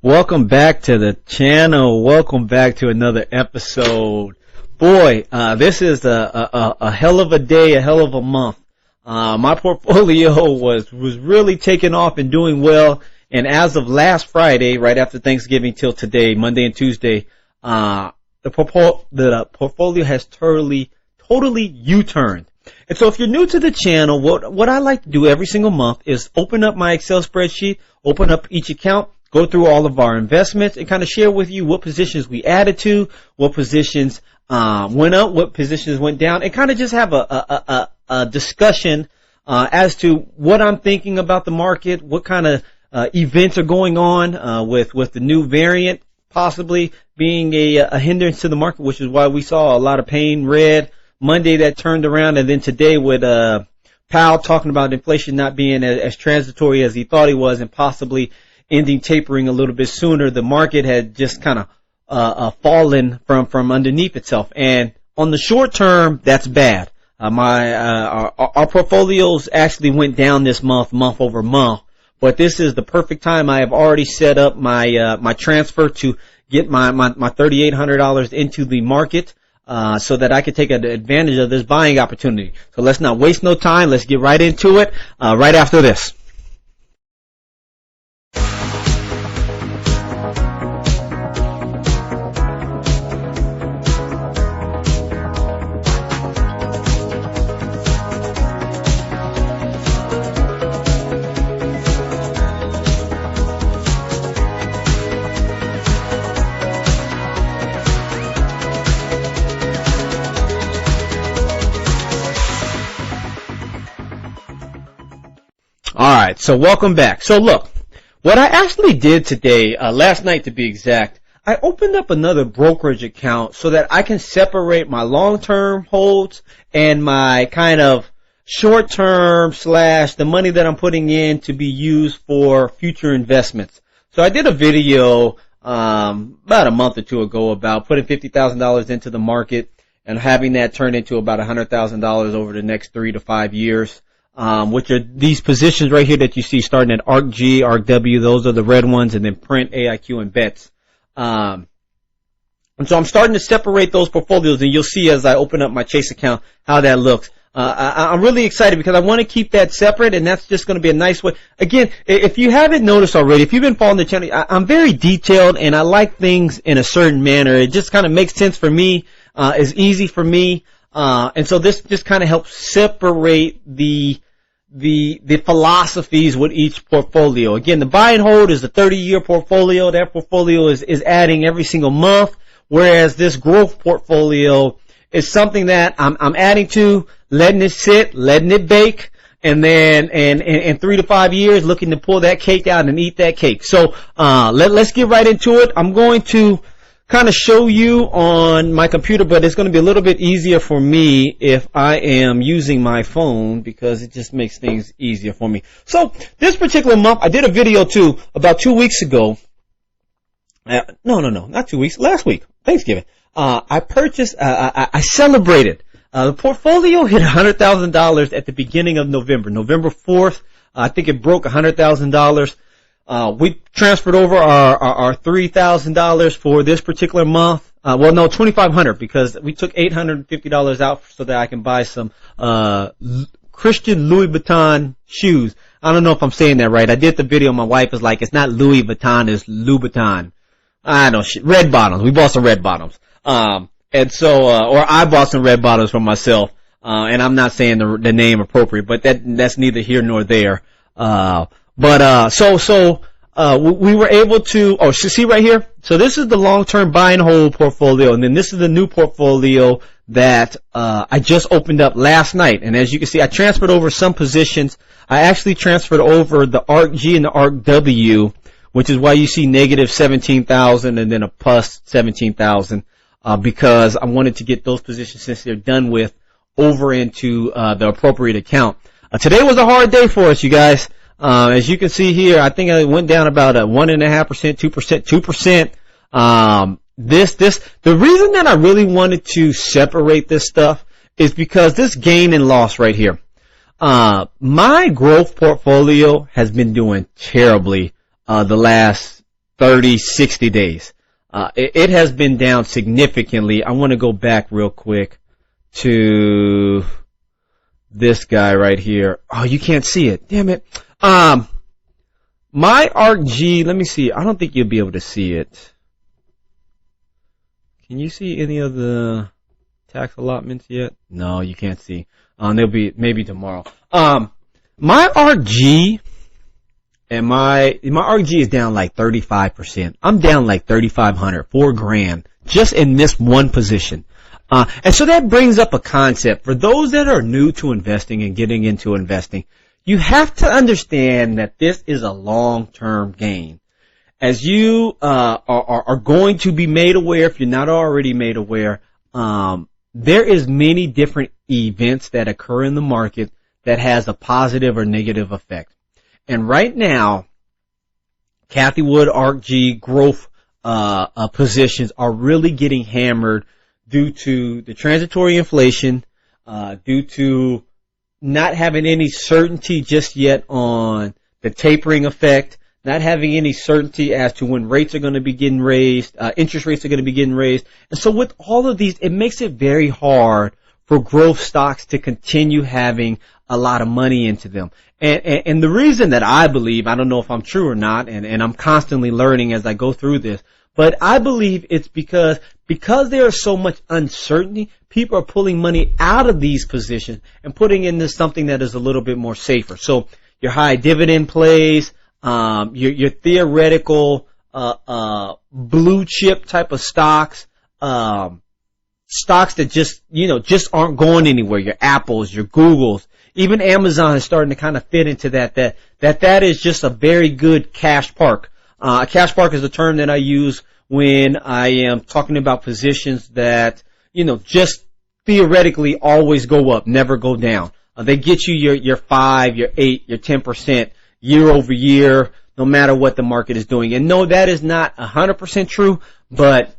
Welcome back to the channel. Welcome back to another episode. Boy, this is a hell of a day, a hell of a month. My portfolio was really taking off and doing well. And as of last Friday, right after Thanksgiving till today, Monday and Tuesday, the portfolio has totally U-turned. And so if you're new to the channel, what I like to do every single month is open up my Excel spreadsheet, open up each account, go through all of our investments, and kind of share with you what positions we added to, what positions went up, what positions went down, and kind of just have a discussion as to what I'm thinking about the market, what kind of events are going on with the new variant possibly being a hindrance to the market, which is why we saw a lot of pain red Monday that turned around, and then today with Powell talking about inflation not being as transitory as he thought he was and possibly ending tapering a little bit sooner. The market had just kind of fallen from underneath itself, and on the short term, that's bad. Our portfolios actually went down this month over month, but this is the perfect time. I have already set up my transfer to get my $3,800 into the market, so that I could take advantage of this buying opportunity. So let's not waste no time. Let's get right into it, right after this. Alright, so welcome back. So look, what I actually did today, last night to be exact, I opened up another brokerage account so that I can separate my long-term holds and my kind of short-term / the money that I'm putting in to be used for future investments. So I did a video about a month or two ago about putting $50,000 into the market and having that turn into about $100,000 over the next 3 to 5 years. Which are these positions right here that you see starting at ARC-G, ARC-W, those are the red ones, and then Print, AIQ, and BETS. And so I'm starting to separate those portfolios, and you'll see as I open up my Chase account how that looks. I'm really excited because I want to keep that separate, and that's just going to be a nice way. Again, if you haven't noticed already, if you've been following the channel, I'm very detailed, and I like things in a certain manner. It just kind of makes sense for me, is easy for me. And so this just kind of helps separate the philosophies with each portfolio. Again, the buy and hold is a 30-year portfolio. That portfolio is adding every single month, whereas this growth portfolio is something that I'm adding to, letting it sit, letting it bake, and then in 3 to 5 years looking to pull that cake out and eat that cake. So let's get right into it. I'm going to kind of show you on my computer, but it's going to be a little bit easier for me if I am using my phone because it just makes things easier for me. So this particular month, I did a video too about 2 weeks ago. No, not 2 weeks. Last week, Thanksgiving. I purchased, I celebrated. The portfolio hit $100,000 at the beginning of November. November 4th, I think it broke $100,000. We transferred over our $3,000 for this particular month. Well, no, $2,500 because we took $850 out so that I can buy some Christian Louis Vuitton shoes. I don't know if I'm saying that right. I did the video. My wife was like, "It's not Louis Vuitton, it's Louboutin." I know, red bottoms. We bought some red bottoms. And so, or I bought some red bottoms for myself. And I'm not saying the name appropriate, but that's neither here nor there. We were able to, see right here? So this is the long-term buy and hold portfolio, and then this is the new portfolio that, I just opened up last night. And as you can see, I transferred over some positions. I actually transferred over the ARC-G and the ARC-W, which is why you see negative 17,000 and then a plus 17,000, because I wanted to get those positions, since they're done with, over into, the appropriate account. Today was a hard day for us, you guys. As you can see here, I think it went down about 1.5%, 2%. The reason that I really wanted to separate this stuff is because this gain and loss right here. My growth portfolio has been doing terribly the last 30, 60 days. It has been down significantly. I want to go back real quick to this guy right here. Oh, you can't see it. Damn it. My ARCG, let me see. I don't think you'll be able to see it. Can you see any of the tax allotments yet? No, you can't see. They'll be maybe tomorrow. My ARCG and my ARCG is down like 35%. I'm down like 3,500, $4,000 just in this one position. And so that brings up a concept for those that are new to investing and getting into investing. You have to understand that this is a long-term game. As you are going to be made aware, if you're not already made aware, there is many different events that occur in the market that has a positive or negative effect. And right now, Cathie Wood, ARCG, growth positions are really getting hammered due to the transitory inflation, due to not having any certainty just yet on the tapering effect, not having any certainty as to when rates are going to be getting raised, interest rates are going to be getting raised. And so with all of these, it makes it very hard for growth stocks to continue having a lot of money into them. And the reason that I believe, I don't know if I'm true or not, and I'm constantly learning as I go through this, but I believe it's because there is so much uncertainty, people are pulling money out of these positions and putting into something that is a little bit more safer. So your high dividend plays, your theoretical blue chip type of stocks, stocks that just aren't going anywhere. Your Apples, your Googles, even Amazon is starting to kind of fit into that is just a very good cash park. A cash park is a term that I use when I am talking about positions that, just theoretically always go up, never go down. They get you your 5, your 8, your 10% year over year, no matter what the market is doing. And no, that is not 100% true, but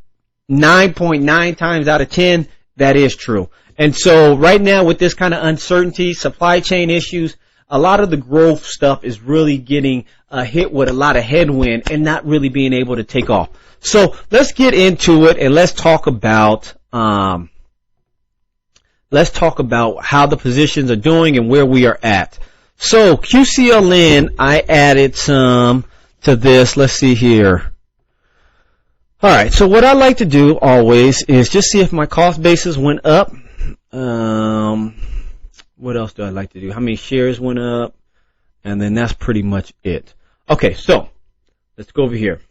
9.9 times out of 10, that is true. And so right now with this kind of uncertainty, supply chain issues, a lot of the growth stuff is really getting hit with a lot of headwind and not really being able to take off. So let's get into it and let's talk about how the positions are doing and where we are at. So QCLN, I added some to this. Let's see here. All right. So what I like to do always is just see if my cost basis went up. What else do I like to do? How many shares went up? And then that's pretty much it. Okay, so let's go over here.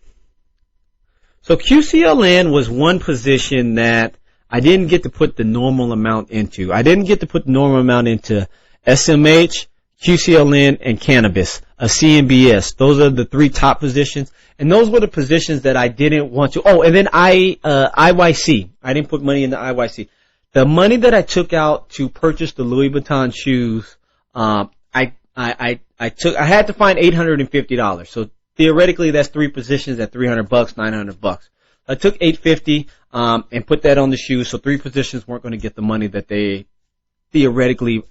So QCLN was one position that I didn't get to put the normal amount into. I didn't get to put the normal amount into SMH, QCLN, and cannabis, a CMBS. Those are the three top positions. And those were the positions that I didn't want to. Oh, and then IYC. I didn't put money into IYC. The money that I took out to purchase the Louis Vuitton shoes, I had to find $850. So theoretically, that's three positions at $300, $900. I took $850, and put that on the shoes. So three positions weren't going to get the money that they theoretically,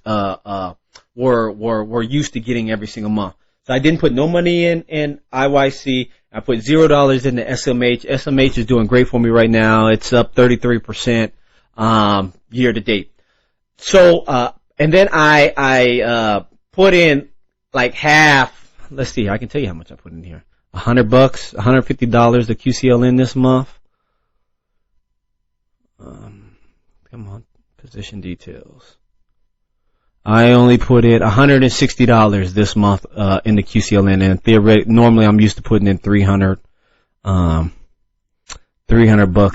were used to getting every single month. So I didn't put no money in IYC. I put $0 into SMH. SMH is doing great for me right now. It's up 33%. Year to date. So, and then I put in like half. Let's see. I can tell you how much I put in here. $100, $150 to QCLN this month. Come on. Position details. I only put in $160 this month, in the QCLN, and theoretically, normally I'm used to putting in $300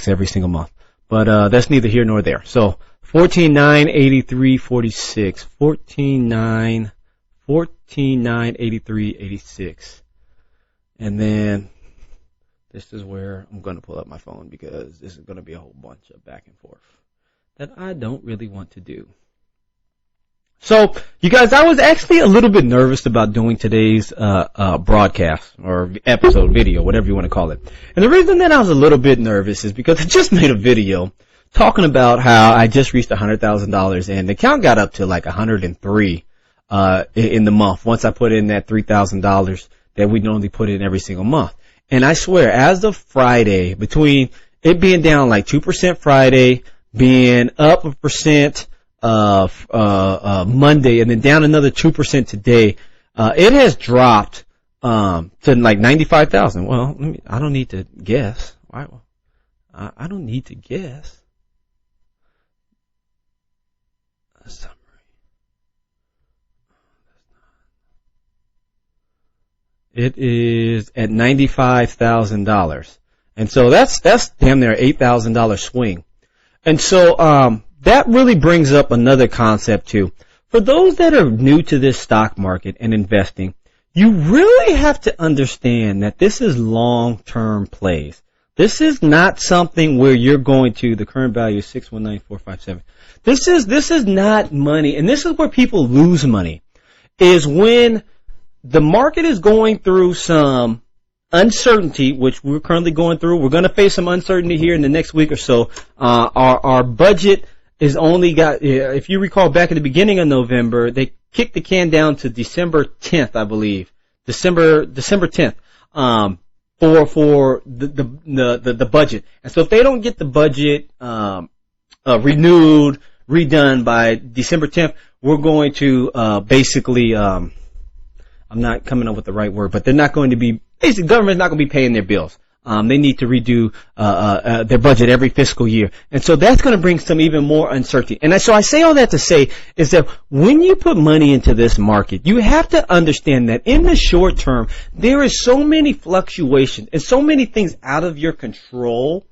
every single month. But that's neither here nor there. So 14,983.46, 14,983.86, and then this is where I'm going to pull up my phone because this is going to be a whole bunch of back and forth that I don't really want to do. So, you guys, I was actually a little bit nervous about doing today's broadcast or episode, video, whatever you want to call it. And the reason that I was a little bit nervous is because I just made a video talking about how I just reached $100,000 and the account got up to like 103 in the month once I put in that $3,000 that we normally put in every single month. And I swear, as of Friday, between it being down like 2% Friday, being up 1% Monday, and then down another 2% today, it has dropped to like 95,000. Well, I don't need to guess. I don't need to guess. Summary. It is at $95,000. And so that's damn near $8,000 swing. And so, that really brings up another concept too. For those that are new to this stock market and investing, you really have to understand that this is long-term plays. This is not something where you're going to, the current value is 619,457. This is not money, and this is where people lose money, is when the market is going through some uncertainty, which we're currently going through. We're going to face some uncertainty here in the next week or so. Our budget is only got, if you recall back at the beginning of November, they kicked the can down to December 10th, I believe. December 10th. For the budget. And so if they don't get the budget, renewed, redone by December 10th, we're going to, basically, I'm not coming up with the right word, but they're not going to be, basically government's not going to be paying their bills. They need to redo, their budget every fiscal year. And so that's going to bring some even more uncertainty. And so I say all that to say is that when you put money into this market, you have to understand that in the short term, there is so many fluctuations and so many things out of your control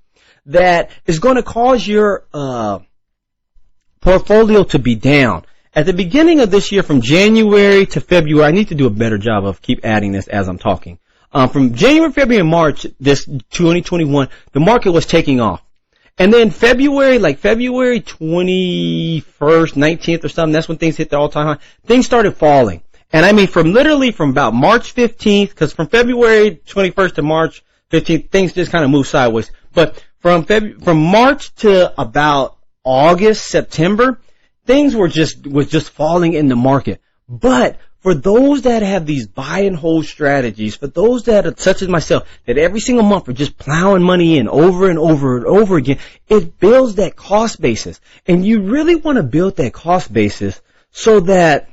that is going to cause your, portfolio to be down. At the beginning of this year, from January to February, I need to do a better job of keep adding this as I'm talking. From January, February, and March, this 2021, the market was taking off. And then February 21st, 19th or something, that's when things hit the all-time high. Things started falling. And I mean, from about March 15th, because from February 21st to March 15th, things just kind of moved sideways. But from March to about August, September, things was just falling in the market. But for those that have these buy and hold strategies, for those that are such as myself, that every single month are just plowing money in over and over and over again, it builds that cost basis. And you really want to build that cost basis so that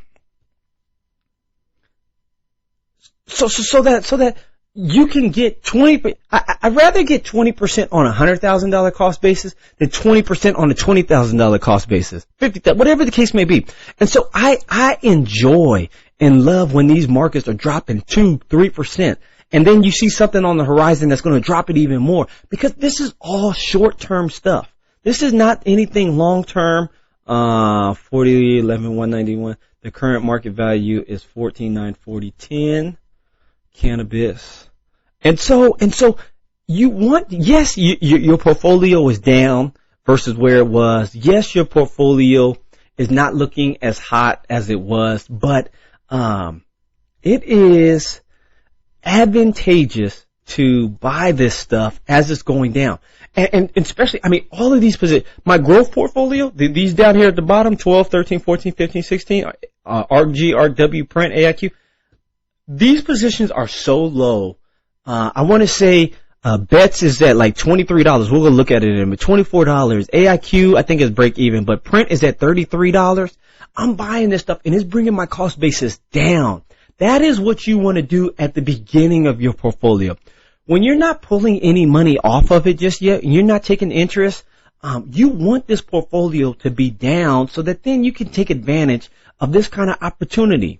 you can get 20%. I'd rather get 20% on a $100,000 cost basis than 20% on a $20,000 cost basis. 50, whatever the case may be. And so I enjoy and love when these markets are dropping 2-3%. And then you see something on the horizon that's going to drop it even more, because this is all short-term stuff. This is not anything long-term. 191. The current market value is 14,940.10. Cannabis. And so you want, yes, your portfolio is down versus where it was. Yes, your portfolio is not looking as hot as it was, but it is advantageous to buy this stuff as it's going down. And especially, I mean, all of these positions, my growth portfolio, these down here at the bottom, 12, 13, 14, 15, 16, RG, RW, Print, AIQ, these positions are so low. I want to say, Bets is at like $23. We'll go look at it in a minute. $24. AIQ, I think is break even, but Print is at $33. I'm buying this stuff and it's bringing my cost basis down. That is what you want to do at the beginning of your portfolio. When you're not pulling any money off of it just yet, and you're not taking interest, you want this portfolio to be down so that then you can take advantage of this kind of opportunity.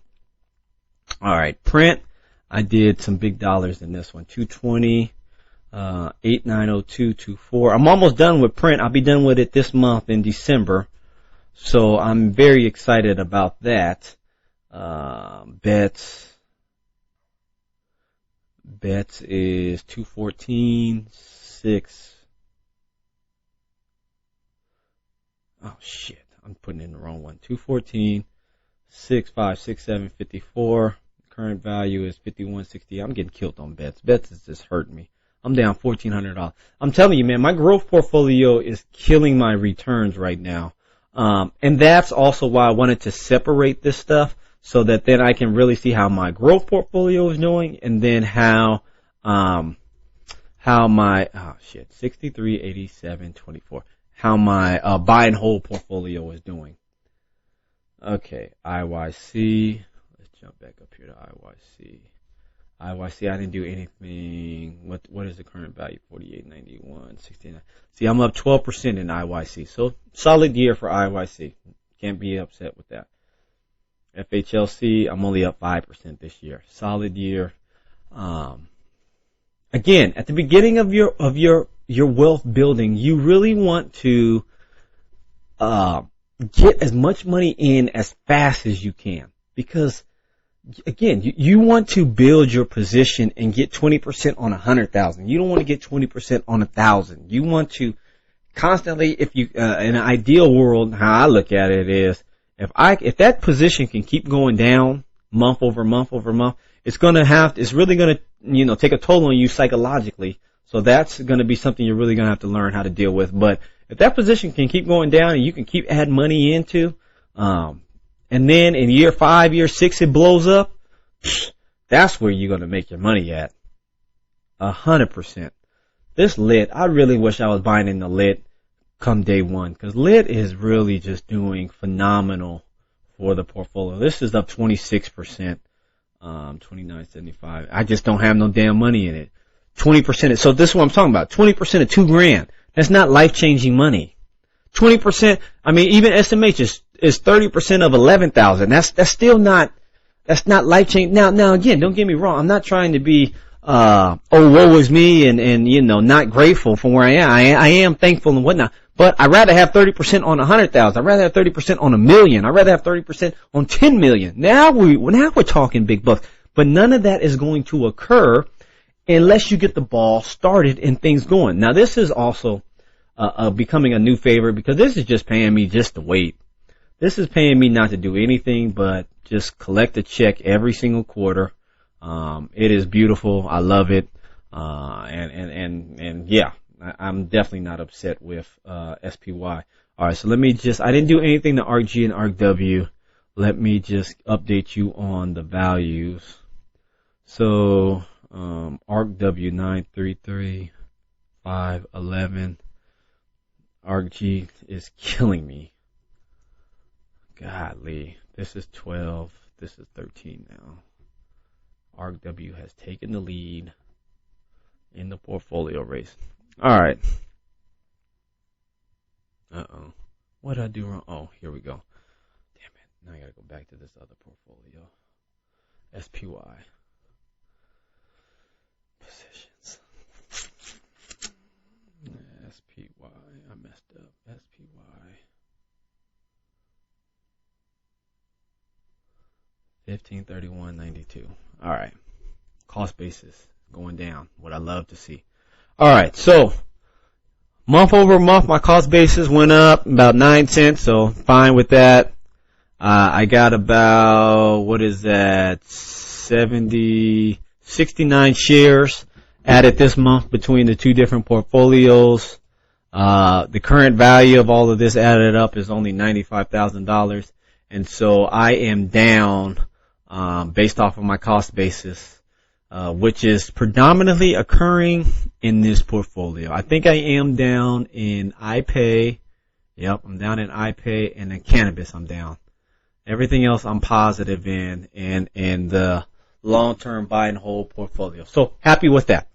All right, Print. I did some big dollars in this one. 220, 890224. I'm almost done with Print. I'll be done with it this month in December. So I'm very excited about that. Bets is 214.6. Oh shit, I'm putting in the wrong one. 214.656754. Current value is 51.60. I'm getting killed on Bets. Bets is just hurting me. I'm down $1,400. I'm telling you, man, my growth portfolio is killing my returns right now. And that's also why I wanted to separate this stuff so that then I can really see how my growth portfolio is doing and then how how my 63.87.24, how my buy and hold portfolio is doing. Okay, IYC. Let's jump back up here to IYC. IYC, I didn't do anything. What is the current value? 48.91, 69. See, I'm up 12% in IYC. So solid year for IYC. Can't be upset with that. FHLC, I'm only up 5% this year. Solid year. Again, at the beginning of your wealth building, you really want to get as much money in as fast as you can, because again, you want to build your position and get 20% on 100,000. You don't want to get 20% on 1,000. You want to constantly, if you in an ideal world, how I look at it is, if that position can keep going down month over month over month, it's really going to take a toll on you psychologically. So that's going to be something you're really going to have to learn how to deal with. But if that position can keep going down and you can keep adding money into, and then in year 5, year 6, it blows up, that's where you're going to make your money at. 100%. This lit, I really wish I was buying in the lit come day one, because lit is really just doing phenomenal for the portfolio. This is up 26%, 29.75. I just don't have no damn money in it. 20%. So this is what I'm talking about. 20% of $2,000. That's not life-changing money. 20%. I mean, even SMH is 30% of 11,000. That's still not. That's not life-changing. Now again, don't get me wrong. I'm not trying to be oh, woe is me and not grateful for where I am. I am thankful and whatnot. But I'd rather have 30% on 100,000. I'd rather have 30% on 1,000,000. I'd rather have 30% on 10 million. Now we're talking big bucks. But none of that is going to occur unless you get the ball started and things going. Now this is also becoming a new favorite, because this is just paying me just to wait. This is paying me not to do anything but just collect a check every single quarter. It is beautiful. I love it. And yeah, I'm definitely not upset with SPY. All right, so I didn't do anything to ARCG and ARCW. Let me just update you on the values. So ARCW 933.511. ARCG is killing me. Godly. This is 12. This is 13 now. ARCW has taken the lead in the portfolio race. All right. What did I do wrong? Oh, here we go. Damn it. Now I got to go back to this other portfolio. SPY. Positions. SPY. I messed up. SPY. 1531.92. All right. Cost basis going down. What I love to see. All right. So month over month, my cost basis went up about 9 cents. So fine with that. I got about, 69 shares added this month between the two different portfolios. The current value of all of this added up is only $95,000. And so I am down, based off of my cost basis, which is predominantly occurring in this portfolio. I think I am down in iPay. Yep, I'm down in iPay, and in cannabis I'm down. Everything else I'm positive in the long-term buy and hold portfolio. So happy with that.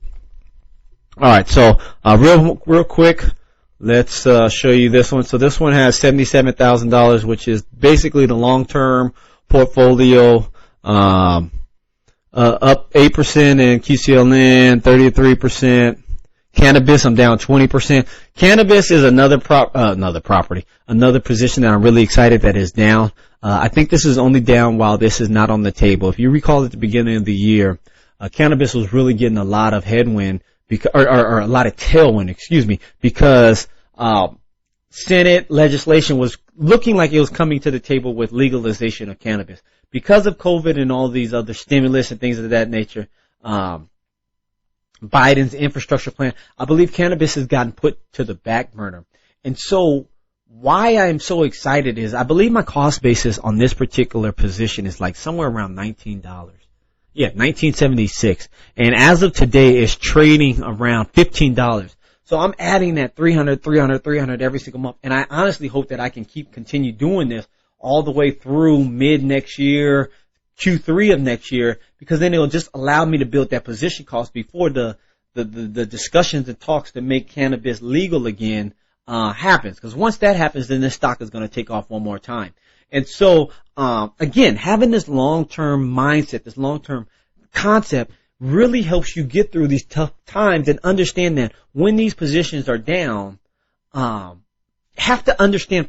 All right, so real quick, let's show you this one. So this one has $77,000, which is basically the long-term portfolio. Up 8% in QCLN, 33%. Cannabis, I'm down 20%. Cannabis is another position that I'm really excited that is down. I think this is only down while this is not on the table. If you recall at the beginning of the year, cannabis was really getting a lot of headwind, or a lot of tailwind, because Senate legislation was looking like it was coming to the table with legalization of cannabis. Because of COVID and all these other stimulus and things of that nature, Biden's infrastructure plan, I believe cannabis has gotten put to the back burner. And so why I'm so excited is I believe my cost basis on this particular position is like somewhere around $19. 1976. And as of today, it's trading around $15. So I'm adding that 300 every single month. And I honestly hope that I can continue doing this all the way through mid next year, Q3 of next year, because then it'll just allow me to build that position cost before the discussions and talks to make cannabis legal again happens. Because once that happens, then this stock is going to take off one more time. And so, again, having this long-term mindset, this long-term concept really helps you get through these tough times and understand that when these positions are down, first you have to understand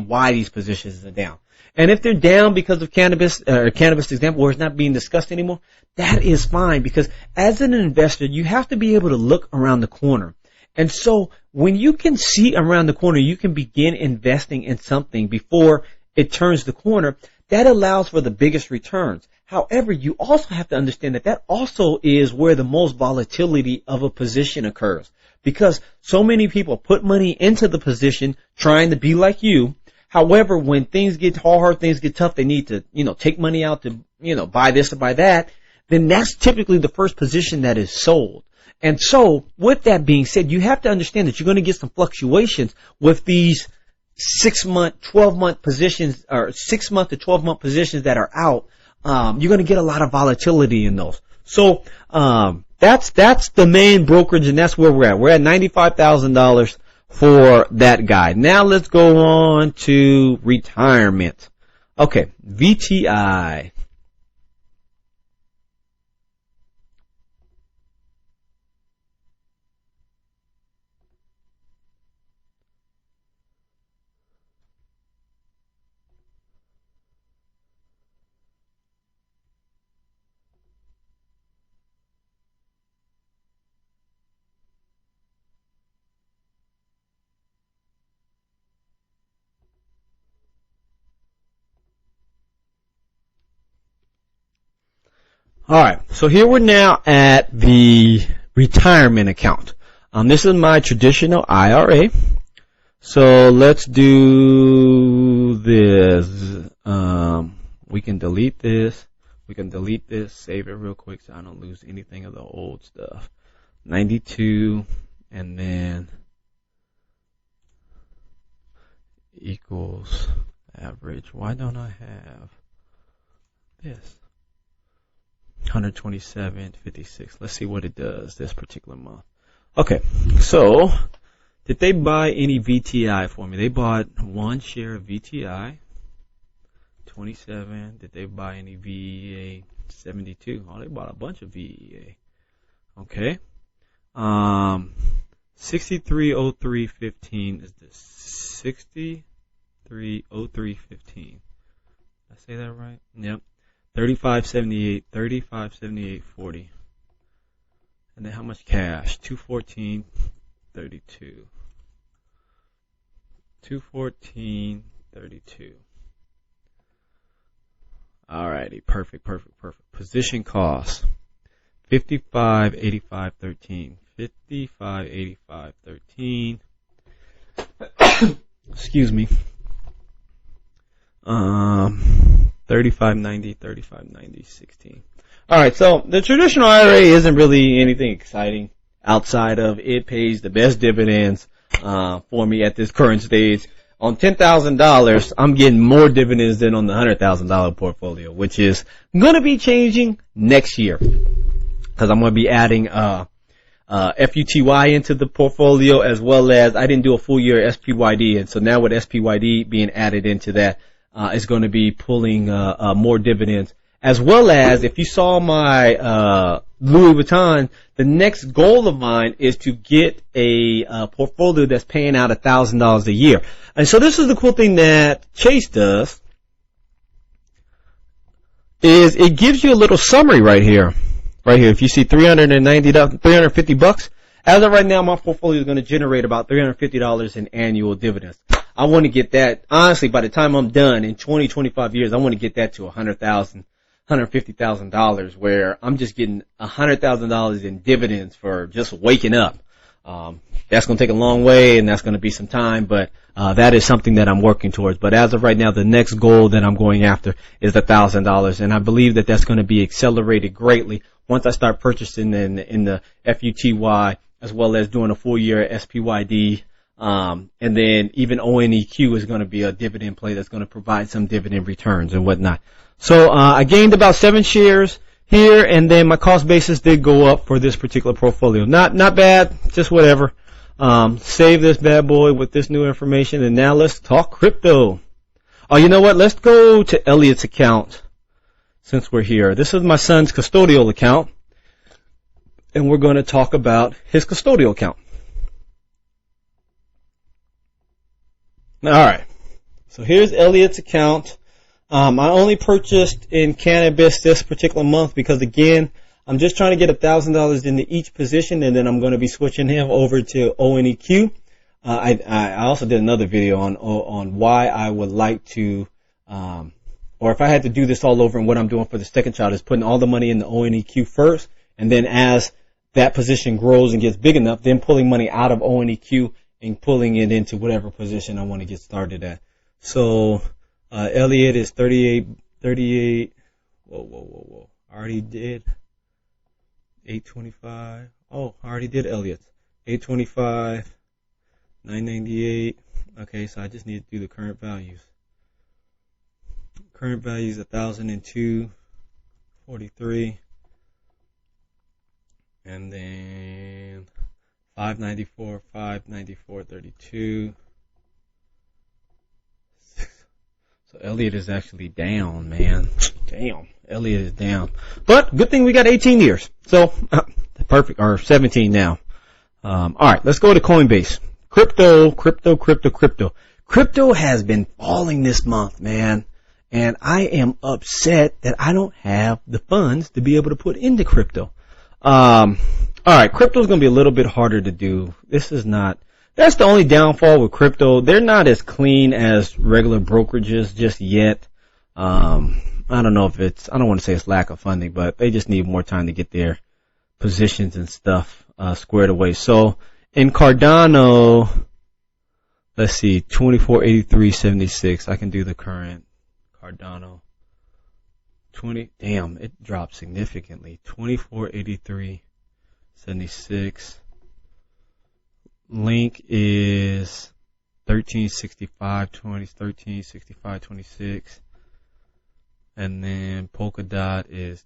why these positions are down. And if they're down because of cannabis example, where it's not being discussed anymore, that is fine, because as an investor, you have to be able to look around the corner. And so when you can see around the corner, you can begin investing in something before it turns the corner. That allows for the biggest returns. However, you also have to understand that also is where the most volatility of a position occurs, because so many people put money into the position trying to be like you. However, when things get hard, things get tough, they need to, take money out to, buy this or buy that, then that's typically the first position that is sold. And so with that being said, you have to understand that you're going to get some fluctuations with these 6-month, 12-month positions, or 6-month to 12-month positions that are out. You're going to get a lot of volatility in those. So, that's the main brokerage, and that's where we're at. We're at $95,000 for that guy. Now let's go on to retirement. Okay, VTI. All right, so here we're now at the retirement account. This is my traditional IRA. So let's do this. We can delete this. Save it real quick so I don't lose anything of the old stuff. 92, and then equals average. Why don't I have this? 127.56. Let's see what it does this particular month. Okay, so did they buy any VTI for me? They bought one share of VTI. 27. Did they buy any VEA? 72. Oh, they bought a bunch of VEA. Okay. 6303.15 is this. 6303.15. Did I say that right? Yep. 35.78.40. And then how much cash? 214.32. 214.32. Alrighty, perfect. Position cost 55.85.13. 55.85.13. Excuse me. 35.90.16. Alright, so the traditional IRA isn't really anything exciting outside of it pays the best dividends for me at this current stage. On $10,000, I'm getting more dividends than on the $100,000 portfolio, which is going to be changing next year, because I'm going to be adding FUTY into the portfolio, as well as I didn't do a full year SPYD, and so now with SPYD being added into that, it's going to be pulling more dividends. As well as, if you saw my Louis Vuitton, the next goal of mine is to get a portfolio that's paying out $1,000 a year. And so this is the cool thing that Chase does, is it gives you a little summary right here. Right here, if you see $350, as of right now, my portfolio is going to generate about $350 in annual dividends. I want to get that, honestly, by the time I'm done in 20, 25 years, I want to get that to $150,000, where I'm just getting $100,000 in dividends for just waking up. That's going to take a long way, and that's going to be some time, but that is something that I'm working towards. But as of right now, the next goal that I'm going after is $1,000, and I believe that that's going to be accelerated greatly once I start purchasing in the FUTY, as well as doing a full year at SPYD. And then even ONEQ is going to be a dividend play that's going to provide some dividend returns and whatnot. So I gained about 7 shares here, and then my cost basis did go up for this particular portfolio. Not bad, just whatever. Save this bad boy with this new information, and now let's talk crypto. Oh, you know what? Let's go to Elliot's account since we're here. This is my son's custodial account, and we're going to talk about his custodial account. All right. So here's Elliot's account. I only purchased in cannabis this particular month because, again, I'm just trying to get $1,000 into each position, and then I'm going to be switching him over to ONEQ. I also did another video on why I would like to, or if I had to do this all over, and what I'm doing for the second child is putting all the money in the ONEQ first, and then as that position grows and gets big enough, then pulling money out of ONEQ and pulling it into whatever position I want to get started at. So Elliot is 38. Whoa. I already did 825. Oh, I already did Elliot's. 825, 998. Okay, so I just need to do the current values. Current values 1,002, 43, and then 594, 32. So Elliot is actually down, man. Damn, Elliot is down. But good thing we got 18 years. So perfect, or 17 now. All right, let's go to Coinbase. Crypto. Crypto has been falling this month, man. And I am upset that I don't have the funds to be able to put into crypto. All right, crypto is going to be a little bit harder to do. That's the only downfall with crypto. They're not as clean as regular brokerages just yet. I don't know if I don't want to say it's lack of funding, but they just need more time to get their positions and stuff squared away. So in Cardano, let's see, 2483.76. I can do the current Cardano. Damn, it dropped significantly. 2483.76. Link is 1365.26, and then Polkadot is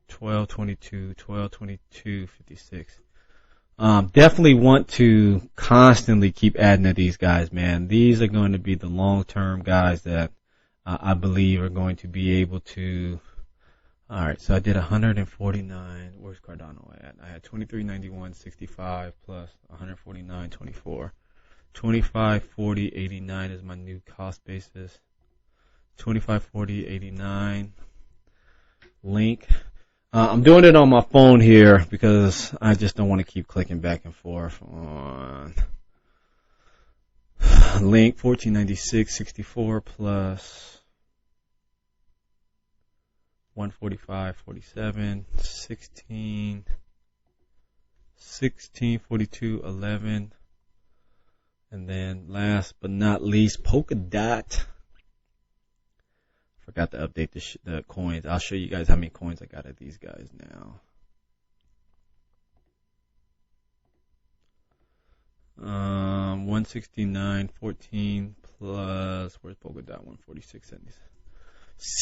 1222.56. Definitely want to constantly keep adding to these guys, man. These are going to be the long-term guys that I believe are going to be able to. All right, so I did 149. Where's Cardano at? I had 2391.65 plus 149.24. 2540.89 is my new cost basis. 2540.89. Link. I'm doing it on my phone here because I just don't want to keep clicking back and forth on Link. 1496.64 plus 145.47, 1642.11, and then last but not least, Polkadot. Forgot to update the coins. I'll show you guys how many coins I got at these guys now. 169.14 plus, where's Polkadot? 146.70.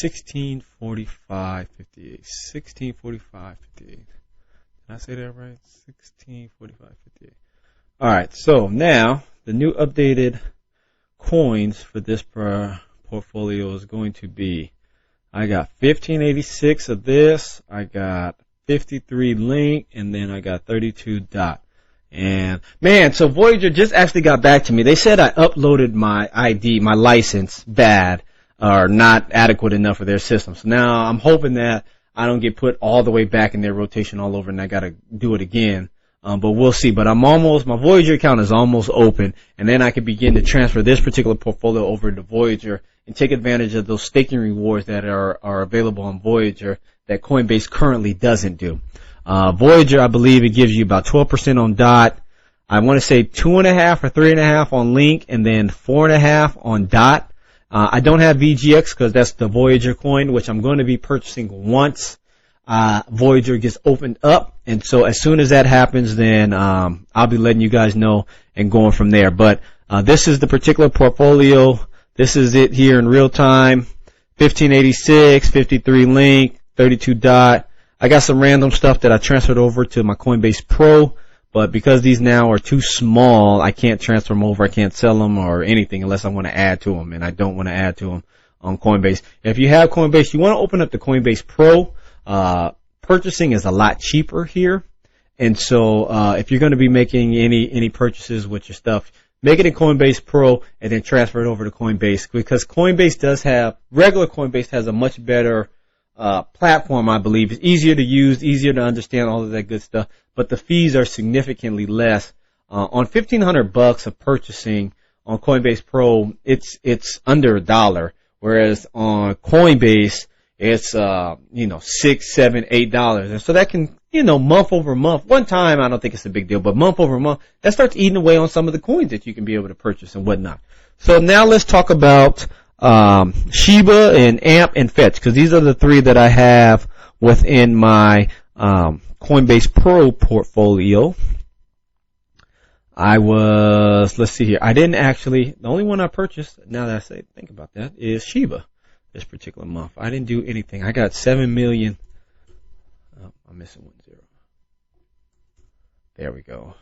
1645.58. 1645.58. Did I say that right? 1645.58. All right. So now the new updated coins for this portfolio is going to be, I got 1586 of this, I got 53 Link, and then I got 32 Dot. And man, so Voyager just actually got back to me. They said I uploaded my ID, my license, bad, or not adequate enough for their system. So now I'm hoping that I don't get put all the way back in their rotation all over and I gotta do it again. But we'll see. But my Voyager account is almost open, and then I can begin to transfer this particular portfolio over to Voyager and take advantage of those staking rewards that are available on Voyager that Coinbase currently doesn't do. Voyager, I believe it gives you about 12% on Dot, I want to say 2.5 or 3.5 on Link, and then 4.5 on Dot. I don't have VGX because that's the Voyager coin, which I'm going to be purchasing once Voyager gets opened up. And so as soon as that happens, then I'll be letting you guys know and going from there. But this is the particular portfolio. This is it here in real time. 1586, 53 Link, 32 Dot. I got some random stuff that I transferred over to my Coinbase Pro, but because these now are too small, I can't transfer them over. I can't sell them or anything unless I want to add to them, and I don't want to add to them on Coinbase. If you have Coinbase, you want to open up the Coinbase Pro. Purchasing is a lot cheaper here, and so if you're going to be making any purchases with your stuff, make it in Coinbase Pro and then transfer it over to Coinbase, because regular Coinbase has a much better platform, I believe. It's easier to use, easier to understand, all of that good stuff, but the fees are significantly less. On $1,500 of purchasing on Coinbase Pro, it's under $1, whereas on Coinbase, it's, $6, $7, $8. And so that can, month over month, one time, I don't think it's a big deal, but month over month, that starts eating away on some of the coins that you can be able to purchase and whatnot. So now let's talk about Shiba and AMP and Fetch, because these are the three that I have within my Coinbase Pro portfolio. Let's see here. The only one I purchased, now that I think about that, is Shiba this particular month. I didn't do anything. I got 7 million. Oh, I'm missing 1 0. There we go.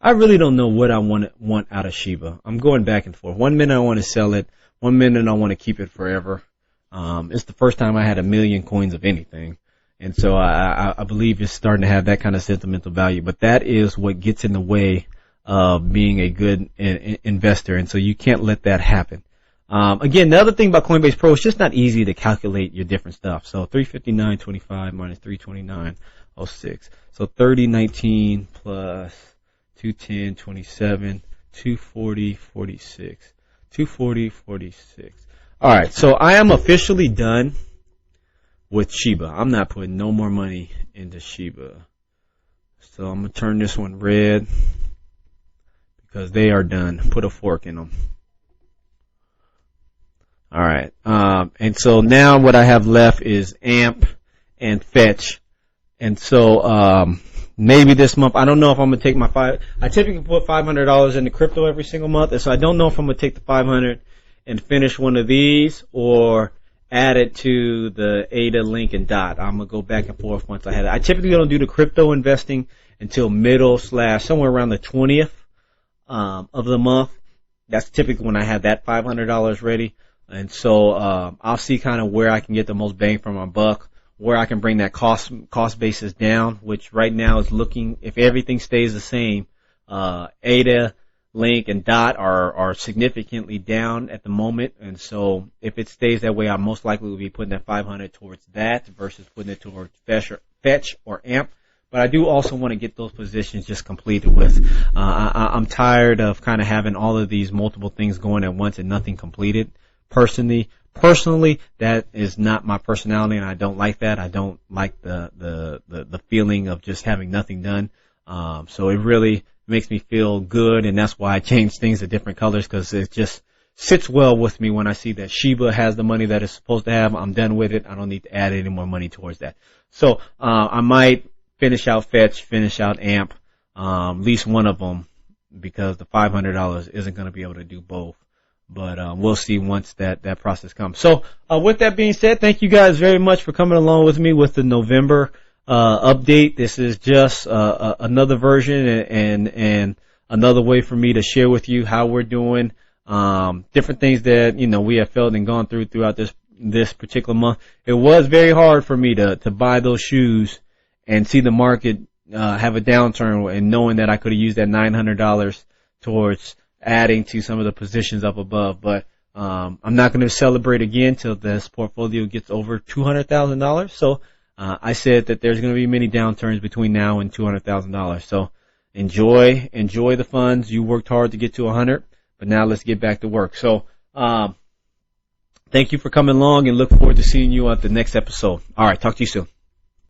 I really don't know what I want out of Shiba. I'm going back and forth. 1 minute I want to sell it. 1 minute I want to keep it forever. It's the first time I had 1 million coins of anything. And so I believe it's starting to have that kind of sentimental value. But that is what gets in the way of being a good investor. And so you can't let that happen. Again, the other thing about Coinbase Pro, it's just not easy to calculate your different stuff. So 359.25 minus 329.06. So 30.19 plus 210.27, 240.46, 240.46. All right, so I am officially done with Shiba. I'm not putting no more money into Shiba. So I'm going to turn this one red because they are done. Put a fork in them. All right. And so now what I have left is AMP and Fetch. And so maybe this month, I don't know if I'm going to take I typically put $500 into crypto every single month. And so I don't know if I'm going to take the 500 and finish one of these or add it to the ADA, Link, and Dot. I'm going to go back and forth once I have it. I typically don't do the crypto investing until somewhere around the 20th of the month. That's typically when I have that $500 ready. And so I'll see kind of where I can get the most bang for my buck, where I can bring that cost basis down, which right now is looking, if everything stays the same, ADA, Link, and Dot are significantly down at the moment. And so if it stays that way, I most likely will be putting that 500 towards that versus putting it towards Fetch or AMP. But I do also want to get those positions just completed with. I'm tired of kind of having all of these multiple things going at once and nothing completed. Personally, that is not my personality, and I don't like that. I don't like the feeling of just having nothing done. So it really makes me feel good, and that's why I change things to different colors, because it just sits well with me when I see that Shiba has the money that it's supposed to have. I'm done with it. I don't need to add any more money towards that. So I might finish out Fetch, finish out AMP, at least one of them, because the $500 isn't going to be able to do both. But we'll see once that process comes. So with that being said, thank you guys very much for coming along with me with the November update. This is just another version and another way for me to share with you how we're doing, different things that we have felt and gone throughout this particular month. It was very hard for me to buy those shoes and see the market have a downturn, and knowing that I could have used that $900 towards adding to some of the positions up above. But I'm not going to celebrate again till this portfolio gets over $200,000. So I said that there's going to be many downturns between now and $200,000. So enjoy the funds. You worked hard to get to 100, but now let's get back to work. So thank you for coming along, and look forward to seeing you at the next episode. All right, talk to you soon.